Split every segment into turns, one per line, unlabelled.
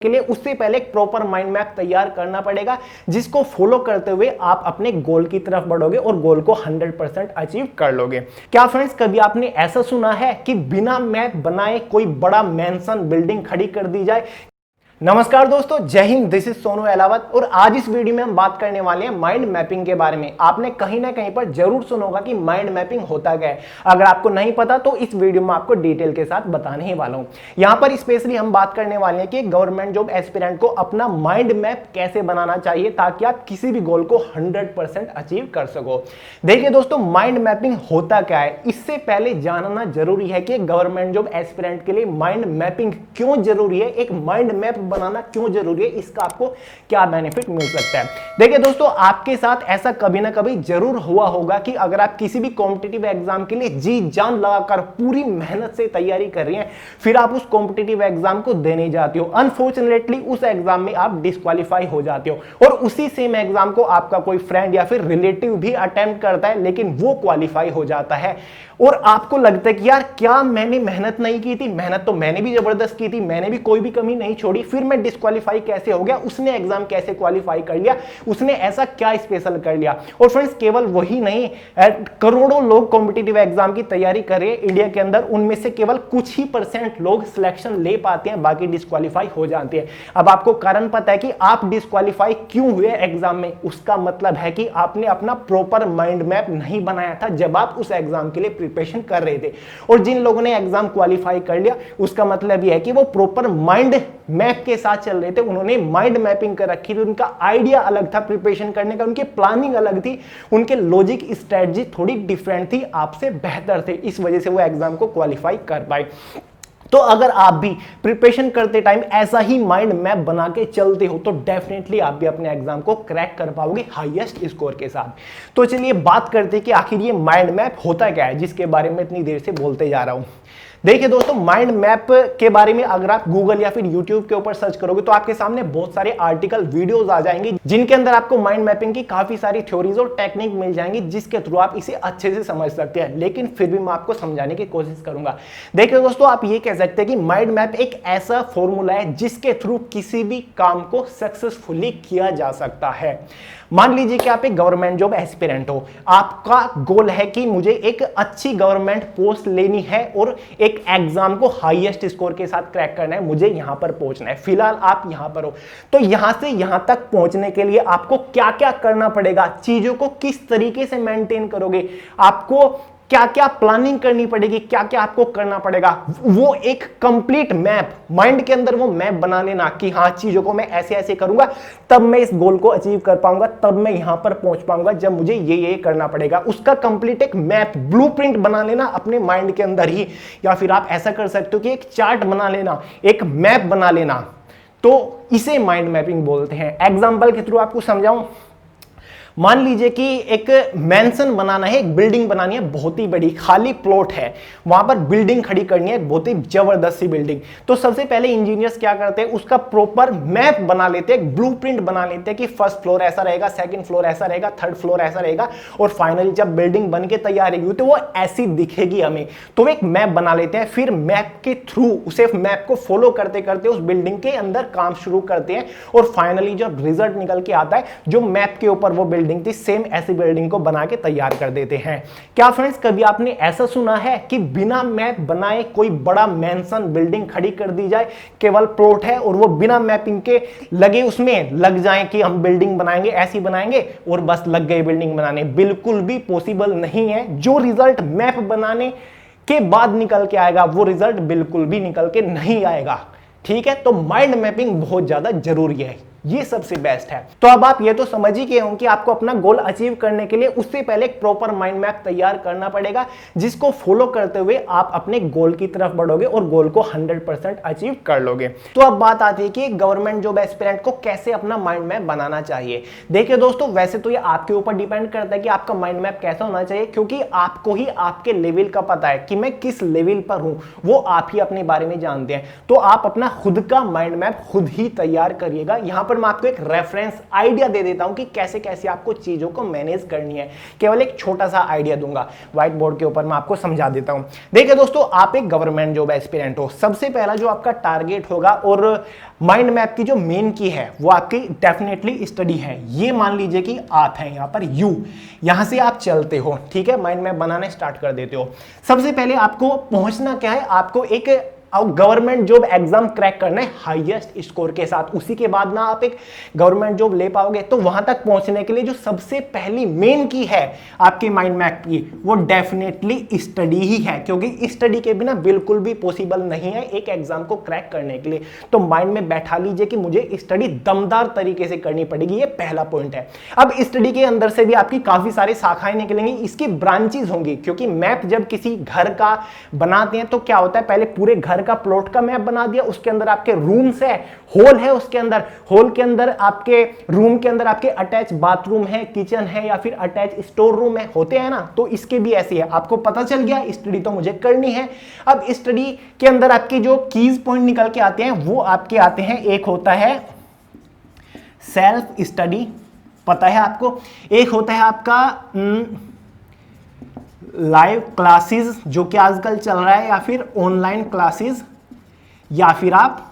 के लिए उससे पहले एक प्रॉपर माइंड मैप तैयार करना पड़ेगा, जिसको फॉलो करते हुए आप अपने गोल की तरफ बढ़ोगे और गोल को 100% अचीव कर लोगे। क्या फ्रेंड्स, कभी आपने ऐसा सुना है कि बिना मैप बनाए कोई बड़ा मैंसन बिल्डिंग खड़ी कर दी जाए? नमस्कार दोस्तों, जय हिंद। दिस इज सोनू अहलावत और आज इस वीडियो में हम बात करने वाले हैं माइंड मैपिंग के बारे में। आपने कहीं ना कहीं पर जरूर सुना होगा कि माइंड मैपिंग होता क्या है। अगर आपको नहीं पता तो इस वीडियो में आपको डिटेल के साथ बताने ही वाला हूं। यहां पर स्पेशली हम बात करने वाले हैं कि गवर्नमेंट जॉब एस्पिरेंट को अपना माइंड मैप कैसे बनाना चाहिए ताकि आप किसी भी गोल को 100% अचीव कर सको। देखिए दोस्तों, माइंड मैपिंग होता क्या है, इससे पहले जानना जरूरी है कि गवर्नमेंट जॉब एस्पिरेंट के लिए माइंड मैपिंग क्यों जरूरी है, एक माइंड मैप बनाना क्यों जरूरी है, इसका आपको क्या बेनिफिट मिल सकता है। देखिए दोस्तों, आपके साथ ऐसा कभी ना कभी जरूर हुआ होगा कि अगर आप किसी भी कॉम्पिटिटिव एग्जाम के लिए जी जान लगाकर पूरी मेहनत से तैयारी कर रही हैं, फिर आप उस कॉम्पिटिटिव एग्जाम को देने जाते हो, अनफॉर्चुनेटली उस एग्जाम में आप डिस्क्वालीफाई हो जाते हो और उसी सेम एग्जाम को आपका कोई फ्रेंड या फिर रिलेटिव भी अटेम्प्ट करता है लेकिन वो क्वालिफाई हो जाता है और आपको लगता है कि यार क्या मैंने मेहनत नहीं की थी, मेहनत तो मैंने भी जबरदस्त की थी, मैंने भी कोई भी कमी नहीं छोड़ी, फिर मैं डिस्क्वालीफाई कैसे हो गया, उसने एग्जाम कैसे क्वालिफाई कर लिया, उसने ऐसा क्या स्पेशल कर लिया। और फ्रेंड्स, केवल वही नहीं, करोड़ों लोग कॉम्पिटिटिव एग्जाम की तैयारी कर रहे हैं इंडिया के अंदर, उनमें से केवल कुछ ही % लोग सिलेक्शन ले पाते हैं, बाकी डिस्क्वालीफाई हो जाते हैं। अब आपको कारण पता है कि आप डिस्क्वालीफाई क्यों हुए एग्जाम में, उसका मतलब है कि आपने अपना प्रॉपर माइंड मैप नहीं बनाया था जब आप उस एग्जाम के लिए प्रिपरेशन कर रहे थे। और जिन लोगों ने एग्जाम क्वालिफाई कर लिया, उसका मतलब यह है कि वो प्रॉपर माइंड मैप के साथ चल रहे थे, उन्होंने माइंड मैपिंग कर रखी थी, उनका आइडिया अलग था प्रिपरेशन करने का, उनकी प्लानिंग अलग थी, उनके लॉजिक स्ट्रेटजी थोड़ी डिफरेंट थी, आपसे बेहतर थे, इस वजह से वो एग्जाम को क्वालिफाई कर पाए। तो अगर आप भी प्रिपरेशन करते टाइम ऐसा ही माइंड मैप बना के चलते हो तो डेफिनेटली आप भी अपने एग्जाम को क्रैक कर पाओगे हाईएस्ट स्कोर के साथ। तो चलिए बात करते हैं कि आखिर ये माइंड मैप होता क्या है, जिसके बारे में इतनी देर से बोलते जा रहा हूं। देखिए दोस्तों, माइंड मैप के बारे में अगर आप गूगल या फिर यूट्यूब के ऊपर सर्च करोगे तो आपके सामने बहुत सारे आर्टिकल वीडियोस आ जाएंगे जिनके अंदर आपको माइंड मैपिंग की काफी सारी थ्योरीज और टेक्निक मिल जाएंगी, जिसके थ्रू आप इसे अच्छे से समझ सकते हैं। लेकिन फिर भी मैं आपको समझाने की कोशिश करूंगा। देखिए दोस्तों, आप ये कह सकते हैं कि माइंड मैप एक ऐसा फॉर्मूला है जिसके थ्रू किसी भी काम को सक्सेसफुली किया जा सकता है। मान लीजिए कि आप एक गवर्नमेंट जॉब एस्पिरेंट हो, आपका गोल है कि मुझे एक अच्छी गवर्नमेंट पोस्ट लेनी है और एक एग्जाम को हाईएस्ट स्कोर के साथ क्रैक करना है, मुझे यहां पर पहुंचना है। फिलहाल आप यहां पर हो, तो यहां से यहां तक पहुंचने के लिए आपको क्या क्या करना पड़ेगा, चीजों को किस तरीके से मेंटेन करोगे, आपको क्या क्या प्लानिंग करनी पड़ेगी, क्या क्या आपको करना पड़ेगा, वो एक कंप्लीट मैप माइंड के अंदर वो मैप बना लेना कि हाँ, चीजों को मैं ऐसे ऐसे करूंगा तब मैं इस गोल को अचीव कर पाऊंगा, तब मैं यहां पर पहुंच पाऊंगा जब मुझे ये करना पड़ेगा। उसका कंप्लीट एक मैप ब्लूप्रिंट बना लेना अपने माइंड के अंदर ही, या फिर आप ऐसा कर सकते हो कि एक चार्ट बना लेना, एक मैप बना लेना। तो इसे माइंड मैपिंग बोलते हैं। एग्जाम्पल के थ्रू आपको समझाऊं, मान लीजिए कि एक मैंसन बनाना है, एक बिल्डिंग बनानी है, बहुत ही बड़ी खाली प्लॉट है, वहां पर बिल्डिंग खड़ी करनी है, बहुत ही जबरदस्त सी बिल्डिंग। तो सबसे पहले इंजीनियर्स क्या करते हैं, उसका प्रॉपर मैप बना लेते हैं, ब्लूप्रिंट बना लेते हैं कि फर्स्ट फ्लोर ऐसा रहेगा, सेकंड फ्लोर ऐसा रहेगा, थर्ड फ्लोर ऐसा रहेगा, और फाइनली जब बिल्डिंग बन के तैयार होगी तो वो ऐसी दिखेगी हमें। तो एक मैप बना लेते हैं, फिर मैप के थ्रू उसे मैप को फॉलो करते करते उस बिल्डिंग के अंदर काम शुरू करते हैं और फाइनली जब रिजल्ट निकल के आता है, जो मैप के ऊपर वो बिल्डिंग थी, सेम ऐसी बिल्डिंग को बना के तैयार कर देते हैं। क्या फ्रेंड्स, कभी आपने ऐसा सुना है कि बिना मैप बनाए कोई बड़ा मैंसन बिल्डिंग खड़ी कर दी जाए, केवल प्लॉट है और वो बिना मैपिंग के लगे उसमें लग जाए कि हम बिल्डिंग बनाएंगे, ऐसी बनाएंगे और बस लग गए बिल्डिंग बनाने? बिल्कुल भी पॉसिबल नहीं है। जो रिजल्ट मैप बनाने के बाद निकल के आएगा वो रिजल्ट बिल्कुल भी निकल के नहीं आएगा। ठीक है, तो माइंड मैपिंग बहुत ज्यादा जरूरी है, ये सबसे बेस्ट है। तो अब आप ये तो समझ ही गए होंगे कि आपको अपना गोल अचीव करने के लिए उससे पहले एक प्रॉपर माइंड मैप तैयार करना पड़ेगा, जिसको फॉलो करते हुए आप अपने गोल की तरफ बढ़ोगे और गोल को 100% अचीव कर लोगे। तो अब बात आती है कि गवर्नमेंट जॉब एस्पिरेंट को कैसे अपना माइंड मैप बनाना चाहिए। देखिए दोस्तों, वैसे तो ये आपके ऊपर डिपेंड करता है कि आपका माइंड मैप कैसा होना चाहिए, क्योंकि आपको ही आपके लेवल का पता है कि मैं किस लेवल पर हूं, वो आप ही अपने बारे में जानते हैं। तो आप अपना खुद का माइंड मैप खुद ही तैयार करिएगा। यहां पर मैं आपको एक रेफरेंस आइडिया दे देता हूं कि कैसे कैसे आपको चीजों को मैनेज करनी है। केवल एक छोटा सा आइडिया दूंगा, व्हाइट बोर्ड के ऊपर मैं आपको समझा देता हूं। देखिए दोस्तों, आप एक गवर्नमेंट जॉब एस्पिरेंट हो, सबसे पहला जो आपका टारगेट होगा और माइंड मैप की जो मेन की है वो आपकी डेफिनेटली स्टडी है। ये मान लीजिए कि आप हैं यहां पर यहां से आप चलते हो, ठीक है, माइंड मैप बनाने स्टार्ट कर देते हो। सबसे पहले आपको पहुंचना क्या है, आपको एक गवर्नमेंट जॉब एग्जाम क्रैक करना है हाईएस्ट स्कोर के साथ। उसी के बाद ना आप एक गवर्नमेंट जॉब ले पाओगे। तो वहां तक पहुंचने के लिए जो सबसे पहली मेन की है आपके माइंड मैप की, वो डेफिनेटली स्टडी ही है, क्योंकि स्टडी के बिना बिल्कुल भी पॉसिबल नहीं है एक एग्जाम को क्रैक करने के लिए। तो माइंड में बैठा लीजिए कि मुझे स्टडी दमदार तरीके से करनी पड़ेगी, ये पहला पॉइंट है। अब स्टडी के अंदर से भी आपकी काफी सारी शाखाएं निकलेंगी, इसकी ब्रांचेस होंगी, क्योंकि मैप जब किसी घर का बनाते हैं तो क्या होता है, पहले पूरे घर का प्लॉट का मैप बना दिया, उसके अंदर आपके रूम्स है, हॉल है, उसके अंदर हॉल के अंदर आपके रूम के अंदर आपके अटैच बाथरूम है, किचन है या फिर अटैच स्टोर रूम है, होते हैं ना। तो इसके भी ऐसी है, आपको पता चल गया स्टडी तो मुझे करनी है। अब स्टडी के अंदर आपके जो कीज पॉइंट निकल के आते हैं वो आपके आते हैं, एक होता है सेल्फ स्टडी, पता है आपको, एक होता है आपका लाइव क्लासेस जो कि आजकल चल रहा है, या फिर ऑनलाइन क्लासेस, या फिर आप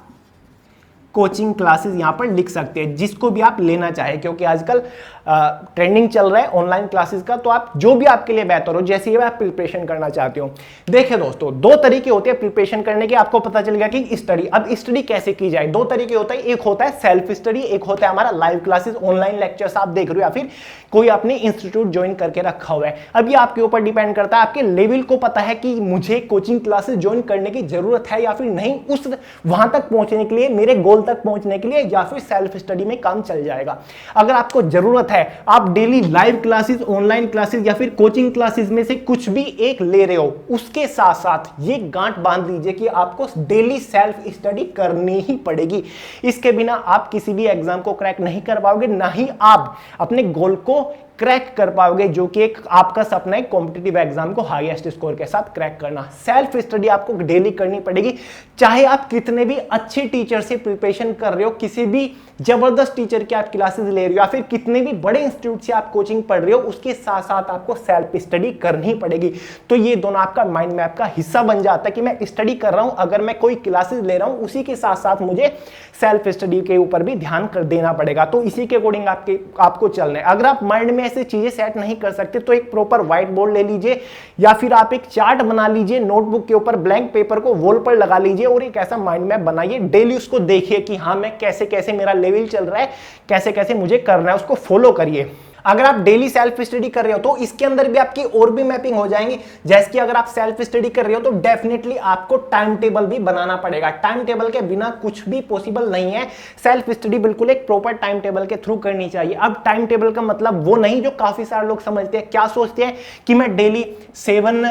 कोचिंग क्लासेस यहां पर लिख सकते हैं, जिसको भी आप लेना चाहे, क्योंकि आजकल ट्रेंडिंग चल रहा है ऑनलाइन क्लासेस का। तो आप जो भी आपके लिए बेहतर हो, जैसे ही आप प्रिपरेशन करना चाहते हो। देखिए दोस्तों, दो तरीके होते हैं प्रिपरेशन करने के, आपको पता चल गया कि स्टडी। अब स्टडी कैसे की जाए, दो तरीके होता है, एक होता है सेल्फ स्टडी, एक होता है हमारा लाइव क्लासेस, ऑनलाइन लेक्चर्स आप देख रहे हो या फिर कोई आपने इंस्टीट्यूट ज्वाइन करके रखा हुआ है। अब ये आपके ऊपर डिपेंड करता है, आपके लेवल को पता है कि मुझे कोचिंग क्लासेस ज्वाइन करने की जरूरत है या फिर नहीं, उस वहां तक पहुंचने के लिए, मेरे गोल तक पहुंचने के लिए, या फिर सेल्फ स्टडी में काम चल जाएगा। अगर आपको जरूरत है, आप daily live classes, online classes या फिर कोचिंग क्लासेस में से कुछ भी एक ले रहे हो, उसके साथ साथ ये गांठ बांध लीजिए कि आपको डेली सेल्फ स्टडी करनी ही पड़ेगी। इसके बिना आप किसी भी एग्जाम को क्रैक नहीं कर पाओगे, ना ही आप अपने गोल को क्रैक कर पाओगे, जो कि एक आपका सपना है कॉम्पिटिटिव एग्जाम को हाईएस्ट स्कोर के साथ क्रैक करना। सेल्फ स्टडी आपको डेली करनी पड़ेगी, चाहे आप कितने भी अच्छे टीचर से प्रिपरेशन कर रहे हो, किसी भी जबरदस्त टीचर की आप क्लासेस ले रहे हो, या फिर कितने भी बड़े इंस्टीट्यूट से आप कोचिंग पढ़ रहे हो, उसके साथ साथ आपको सेल्फ स्टडी करनी पड़ेगी। तो ये दोनों आपका माइंड मैप का हिस्सा बन जाता है कि मैं स्टडी कर रहा हूं, अगर मैं कोई क्लासेस ले रहा हूं, उसी के साथ साथ मुझे सेल्फ स्टडी के ऊपर भी ध्यान कर देना पड़ेगा। तो इसी के अकॉर्डिंग आपको चलना है। अगर आप माइंड में ऐसे चीजें सेट नहीं कर सकते तो एक प्रॉपर व्हाइट बोर्ड ले लीजिए, या फिर आप एक चार्ट बना लीजिए, नोटबुक के ऊपर ब्लैंक पेपर को वॉल पर लगा लीजिए और एक ऐसा माइंड मैप बनाइए। डेली उसको देखिए कि हाँ, मैं कैसे कैसे मेरा लेवल चल रहा है, कैसे कैसे मुझे करना है, उसको फॉलो करिए। अगर आप डेली सेल्फ स्टडी कर रहे हो तो इसके अंदर भी आपकी और भी मैपिंग हो जाएंगी। जैसे कि अगर आप सेल्फ स्टडी कर रहे हो तो डेफिनेटली आपको टाइम टेबल भी बनाना पड़ेगा। टाइम टेबल के बिना कुछ भी पॉसिबल नहीं है। सेल्फ स्टडी बिल्कुल एक प्रॉपर टाइम टेबल के थ्रू करनी चाहिए। अब टाइम टेबल का मतलब वो नहीं जो काफी सारे लोग समझते हैं, क्या सोचते हैं कि मैं डेली 7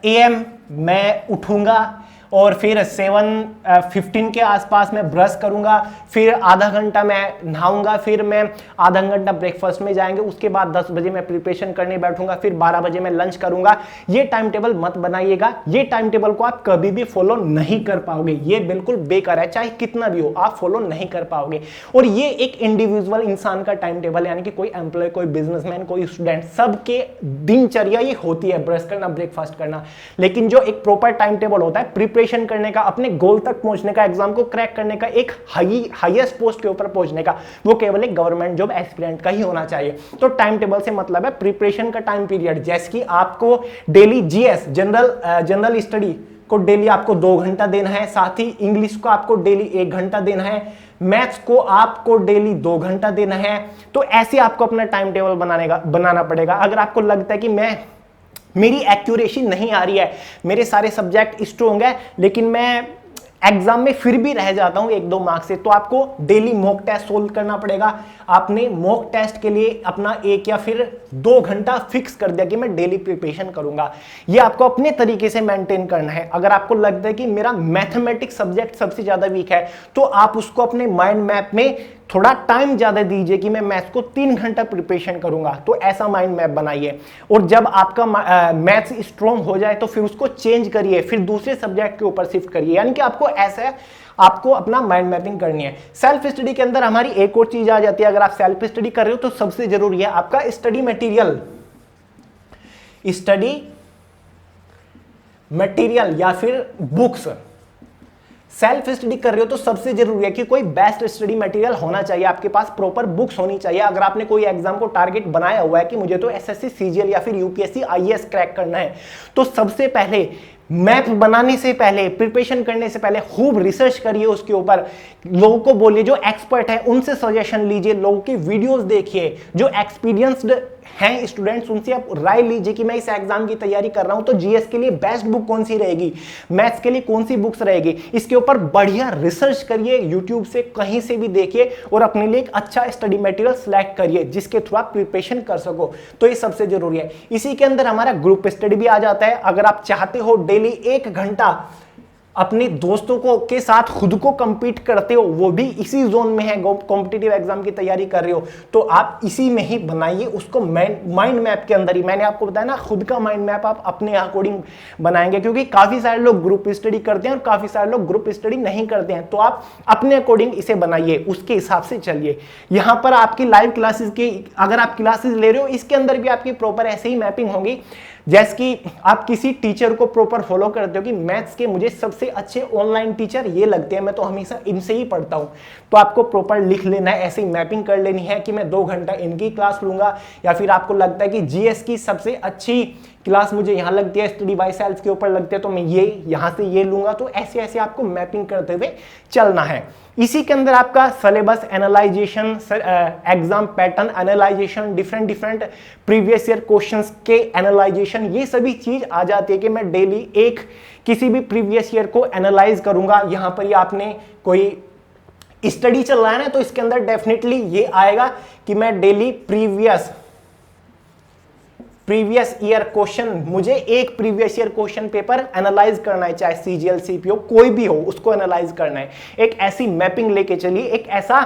AM मैं उठूंगा और फिर 7:15 के आसपास मैं ब्रश करूंगा, फिर आधा घंटा मैं नहाऊंगा, फिर मैं आधा घंटा ब्रेकफास्ट में जाएंगे, उसके बाद 10 बजे मैं प्रिपरेशन करने बैठूंगा, फिर 12 बजे मैं लंच करूंगा। ये टाइम टेबल मत बनाइएगा। ये टाइम टेबल को आप कभी भी फॉलो नहीं कर पाओगे। ये बिल्कुल बेकार है, चाहे कितना भी हो, आप फॉलो नहीं कर पाओगे। और ये एक इंडिविजुअल इंसान का टाइम टेबल, यानी कि कोई एम्प्लॉय, कोई बिजनेसमैन, कोई स्टूडेंट, सबके दिनचर्या ये होती है, ब्रश करना, ब्रेकफास्ट करना। लेकिन जो एक प्रॉपर टाइम टेबल होता है प्रिपरेशन करने का, अपने गोल तक पहुंचने का, एग्जाम को क्रैक करने का, एक हाईएस्ट पोस्ट के ऊपर पहुंचने का, वो केवल एक गवर्नमेंट जॉब एस्पिरेंट का ही होना चाहिए। तो टाइम टेबल से मतलब है प्रिपरेशन का टाइम पीरियड। जैसे कि आपको डेली जीएस, जनरल स्टडी को डेली आपको 2 घंटा देना है, साथ ही इंग्लिश को आपको डेली 1 घंटा देना है, मैथ्स को आपको डेली 2 घंटा देना है। तो ऐसे आपको अपना टाइम टेबल बनाना पड़ेगा। अगर आपको लगता है कि मेरी एक्यूरेसी नहीं आ रही है, मेरे सारे सब्जेक्ट स्ट्रॉन्ग है, लेकिन मैं एग्जाम में फिर भी रह जाता हूं 1-2 मार्क्स से, तो आपको डेली मॉक टेस्ट सोल्व करना पड़ेगा। आपने मॉक टेस्ट के लिए अपना 1 या फिर 2 घंटा फिक्स कर दिया कि मैं डेली प्रिपरेशन करूंगा। ये आपको अपने तरीके से मेंटेन करना है। अगर आपको लगता है कि मेरा मैथमेटिक्स सब्जेक्ट सबसे ज्यादा वीक है, तो आप उसको अपने माइंड मैप में थोड़ा टाइम ज्यादा दीजिए कि मैं मैथ्स को 3 घंटा प्रिपरेशन करूंगा। तो ऐसा माइंड मैप बनाइए। और जब आपका मैथ्स स्ट्रॉन्ग हो जाए तो फिर उसको चेंज करिए, फिर दूसरे सब्जेक्ट के ऊपर शिफ्ट करिए। यानी कि आपको ऐसा आपको अपना माइंड मैपिंग करनी है। सेल्फ स्टडी के अंदर हमारी एक और चीज आ जाती है। अगर आप सेल्फ स्टडी कर रहे हो तो सबसे जरूरी है आपका स्टडी मटेरियल या फिर बुक्स। सेल्फ स्टडी कर रहे हो तो सबसे जरूरी है कि कोई बेस्ट स्टडी मटेरियल होना चाहिए, आपके पास प्रॉपर बुक्स होनी चाहिए। अगर आपने कोई एग्जाम को टारगेट बनाया हुआ है कि मुझे तो एसएससी सीजीएल या फिर यूपीएससी आईएएस क्रैक करना है, तो सबसे पहले मैप बनाने से पहले, प्रिपरेशन करने से पहले खूब रिसर्च करिए उसके ऊपर। लोगों को बोलिए, जो एक्सपर्ट है उनसे सजेशन लीजिए, लोगों की वीडियोस देखिए, जो एक्सपीरियंस्ड हैं स्टूडेंट्स उनसे आप राय लीजिए कि मैं इस एग्जाम की तैयारी कर रहा हूं तो जीएस के लिए बेस्ट बुक कौन सी रहेगी, मैथ्स के लिए कौन सी बुक्स रहेगी। इसके ऊपर बढ़िया रिसर्च करिए, यूट्यूब से कहीं से भी देखिए और अपने लिए एक अच्छा स्टडी मटेरियल सिलेक्ट करिए जिसके थ्रू आप प्रिपरेशन कर सको। तो ये सबसे जरूरी है। इसी के अंदर हमारा ग्रुप स्टडी भी आ जाता है। अगर आप चाहते हो डेली 1 घंटा अपने दोस्तों को के साथ खुद को compete करते हो, वो भी इसी जोन में है, कॉम्पिटिटिव एग्जाम की तैयारी कर रहे हो, तो आप इसी में ही बनाइए उसको माइंड मैप के अंदर ही। मैंने आपको बताया ना, खुद का माइंड मैप आप अपने अकॉर्डिंग बनाएंगे, क्योंकि काफी सारे लोग ग्रुप स्टडी करते हैं और काफी सारे लोग ग्रुप स्टडी नहीं करते हैं। तो आप अपने अकॉर्डिंग इसे बनाइए, उसके हिसाब से चलिए। यहां पर आपकी लाइव क्लासेस की, अगर आप क्लासेस ले रहे हो, इसके अंदर भी आपकी प्रॉपर ऐसे ही मैपिंग होगी जैसे कि आप किसी टीचर को प्रॉपर फॉलो करते हो कि मैथ्स के मुझे सबसे अच्छे ऑनलाइन टीचर ये लगते हैं, मैं तो हमेशा इनसे ही पढ़ता हूं, तो आपको प्रॉपर लिख लेना है, ऐसे ही मैपिंग कर लेनी है कि मैं 2 घंटा इनकी क्लास लूंगा, या फिर आपको लगता है कि जीएस की सबसे अच्छी क्लास मुझे यहाँ लगती है, स्टडी बाय सेल्फ के ऊपर लगती है, तो मैं ये यहाँ से ये लूंगा। तो ऐसे ऐसे आपको मैपिंग करते हुए चलना है। इसी के अंदर आपका syllabus analysation, exam pattern analysation, different previous year questions के एनालाइजेशन, ये सभी चीज आ जाती है कि मैं डेली एक किसी भी प्रीवियस ईयर को एनालाइज करूंगा। यहां पर ही आपने कोई स्टडी चल रहा है ना, तो इसके अंदर डेफिनेटली ये आएगा कि मैं डेली प्रीवियस ईयर क्वेश्चन, मुझे एक previous year question paper analyse करना है, चाहे सीजीएल सीपीओ कोई भी हो, उसको एनालाइज करना है। एक ऐसी मैपिंग लेके चलिए, एक ऐसा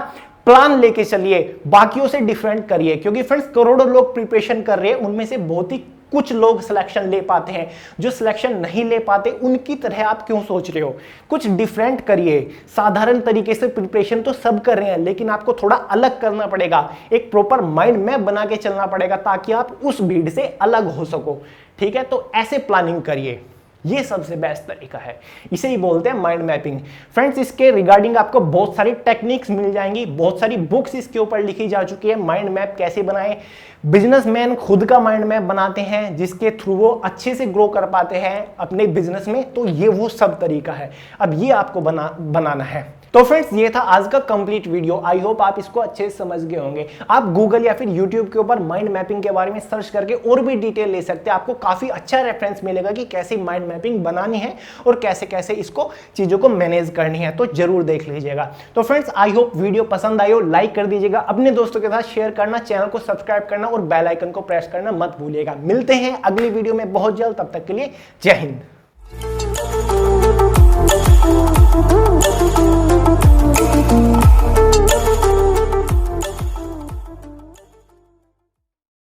प्लान लेके चलिए, बाकियों से डिफरेंट करिए, क्योंकि फ्रेंड्स करोड़ों लोग प्रिपरेशन कर रहे हैं, उनमें से बहुत ही कुछ लोग सिलेक्शन ले पाते हैं। जो सिलेक्शन नहीं ले पाते उनकी तरह आप क्यों सोच रहे हो? कुछ डिफरेंट करिए। साधारण तरीके से प्रिपरेशन तो सब कर रहे हैं, लेकिन आपको थोड़ा अलग करना पड़ेगा, एक प्रॉपर माइंड मैप बना के चलना पड़ेगा ताकि आप उस भीड़ से अलग हो सको। ठीक है, तो ऐसे प्लानिंग करिए, ये सबसे बेस्ट तरीका है, इसे ही बोलते हैं माइंड मैपिंग। फ्रेंड्स, इसके रिगार्डिंग आपको बहुत सारी टेक्निक्स मिल जाएंगी, बहुत सारी बुक्स इसके ऊपर लिखी जा चुकी है। माइंड मैप कैसे बनाएं, बिजनेसमैन खुद का माइंड मैप बनाते हैं जिसके थ्रू वो अच्छे से ग्रो कर पाते हैं अपने बिजनेस में, तो ये वो सब तरीका है। अब ये आपको बनाना है। तो फ्रेंड्स, ये था आज का कंप्लीट वीडियो। आई होप आप इसको अच्छे से समझ गए होंगे। आप गूगल या फिर यूट्यूब के ऊपर माइंड मैपिंग के बारे में सर्च करके और भी डिटेल ले सकते हैं, आपको काफी अच्छा रेफरेंस मिलेगा कि कैसे माइंड मैपिंग बनानी है और कैसे कैसे इसको चीजों को मैनेज करनी है, तो जरूर देख लीजिएगा। तो फ्रेंड्स, आई होप वीडियो पसंद आई हो, लाइक कर दीजिएगा, अपने दोस्तों के साथ शेयर करना, चैनल को सब्सक्राइब करना और बेल आइकन को प्रेस करना मत भूलिएगा। मिलते हैं अगली वीडियो में बहुत जल्द, तब तक के लिए जय हिंद।